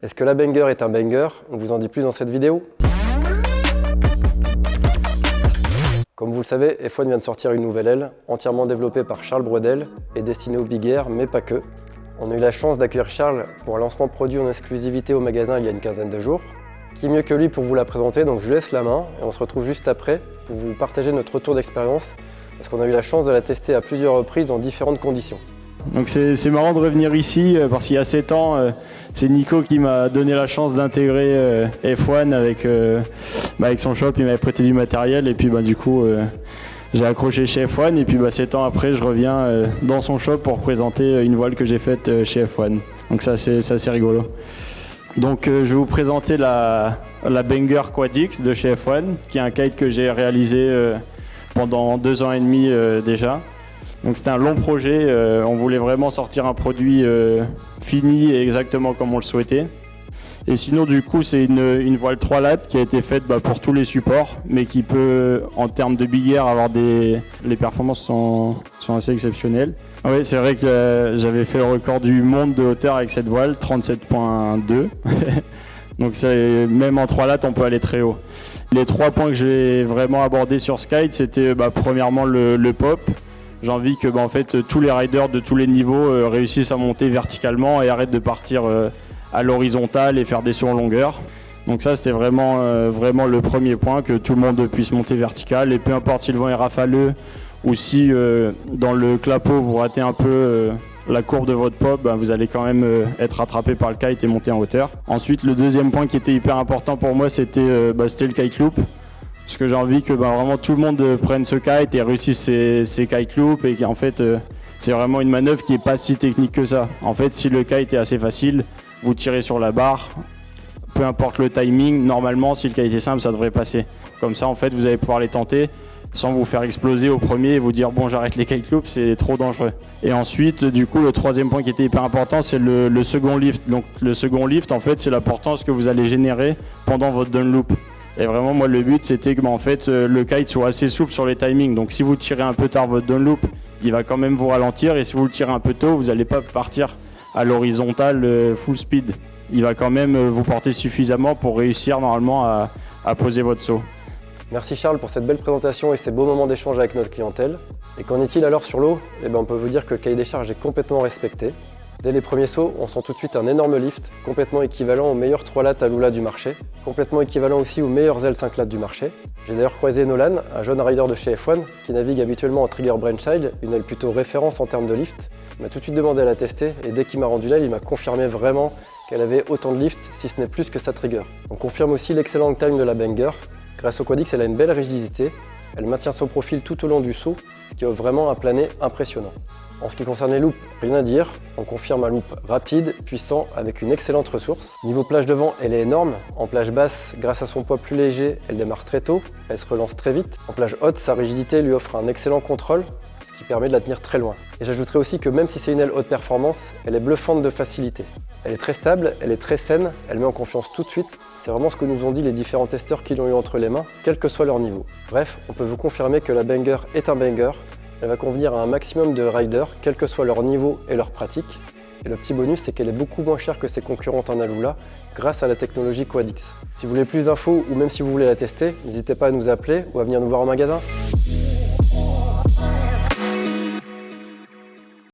Est-ce que la Banger est un banger? On vous en dit plus dans cette vidéo. Comme vous le savez, F1 vient de sortir une nouvelle aile, entièrement développée par Charles Bredel et destinée aux big air, mais pas que. On a eu la chance d'accueillir Charles pour un lancement produit en exclusivité au magasin il y a une quinzaine de jours. Qui mieux que lui pour vous la présenter, donc je lui laisse la main et on se retrouve juste après pour vous partager notre retour d'expérience parce qu'on a eu la chance de la tester à plusieurs reprises dans différentes conditions. Donc c'est marrant de revenir ici parce qu'il y a 7 ans, c'est Nico qui m'a donné la chance d'intégrer F1 avec son shop. Il m'avait prêté du matériel et puis du coup j'ai accroché chez F1 et puis 7 ans après je reviens dans son shop pour présenter une voile que j'ai faite chez F1. Donc ça c'est assez rigolo. Donc je vais vous présenter la Banger Quadix de chez F1 qui est un kite que j'ai réalisé pendant 2 ans et demi déjà. Donc c'était un long projet, on voulait vraiment sortir un produit fini et exactement comme on le souhaitait. Et sinon du coup c'est une voile 3 lattes qui a été faite pour tous les supports, mais qui peut en termes de big air avoir les performances sont assez exceptionnelles. Oui, c'est vrai que j'avais fait le record du monde de hauteur avec cette voile, 37.2. Donc même en 3 lattes on peut aller très haut. Les 3 points que j'ai vraiment abordés sur ce kite, c'était premièrement le pop. J'ai envie que en fait, tous les riders de tous les niveaux réussissent à monter verticalement et arrêtent de partir à l'horizontale et faire des sauts en longueur. Donc ça c'était vraiment le premier point, que tout le monde puisse monter vertical et peu importe si le vent est rafaleux ou si dans le clapot vous ratez un peu la courbe de votre pop, vous allez quand même être rattrapé par le kite et monter en hauteur. Ensuite le deuxième point qui était hyper important pour moi c'était le kite loop. Parce que j'ai envie que vraiment tout le monde prenne ce kite et réussisse ses kite loops et qu'en fait c'est vraiment une manœuvre qui n'est pas si technique que ça. En fait si le kite est assez facile, vous tirez sur la barre, peu importe le timing, normalement si le kite est simple ça devrait passer. Comme ça en fait vous allez pouvoir les tenter sans vous faire exploser au premier et vous dire bon j'arrête les kite loops, c'est trop dangereux. Et ensuite du coup le troisième point qui était hyper important c'est le second lift. Donc le second lift en fait c'est l'importance que vous allez générer pendant votre down loop. Et vraiment moi le but c'était que en fait le kite soit assez souple sur les timings. Donc si vous tirez un peu tard votre down loop, il va quand même vous ralentir et si vous le tirez un peu tôt, vous n'allez pas partir à l'horizontale full speed. Il va quand même vous porter suffisamment pour réussir normalement à poser votre saut. Merci Charles pour cette belle présentation et ces beaux moments d'échange avec notre clientèle. Et qu'en est-il alors sur l'eau? On peut vous dire que le cahier des charges est complètement respecté. Dès les premiers sauts, on sent tout de suite un énorme lift, complètement équivalent aux meilleurs 3 lattes à Lula du marché, complètement équivalent aussi aux meilleurs L5 lattes du marché. J'ai d'ailleurs croisé Nolan, un jeune rider de chez F1, qui navigue habituellement en Trigger Brainchild, une aile plutôt référence en termes de lift. Il m'a tout de suite demandé à la tester et dès qu'il m'a rendu l'aile, il m'a confirmé vraiment qu'elle avait autant de lift, si ce n'est plus que sa Trigger. On confirme aussi l'excellent time de la Banger. Grâce au Quadix, elle a une belle rigidité, elle maintient son profil tout au long du saut, ce qui offre vraiment un plané impressionnant. En ce qui concerne les loops, rien à dire, on confirme un loop rapide, puissant, avec une excellente ressource. Niveau plage de vent, elle est énorme. En plage basse, grâce à son poids plus léger, elle démarre très tôt, elle se relance très vite. En plage haute, sa rigidité lui offre un excellent contrôle, ce qui permet de la tenir très loin. Et j'ajouterai aussi que même si c'est une aile haute performance, elle est bluffante de facilité. Elle est très stable, elle est très saine, elle met en confiance tout de suite. C'est vraiment ce que nous ont dit les différents testeurs qui l'ont eu entre les mains, quel que soit leur niveau. Bref, on peut vous confirmer que la Banger est un banger. Elle va convenir à un maximum de riders, quel que soit leur niveau et leur pratique. Et le petit bonus, c'est qu'elle est beaucoup moins chère que ses concurrentes en Alula grâce à la technologie Quadix. Si vous voulez plus d'infos ou même si vous voulez la tester, n'hésitez pas à nous appeler ou à venir nous voir en magasin.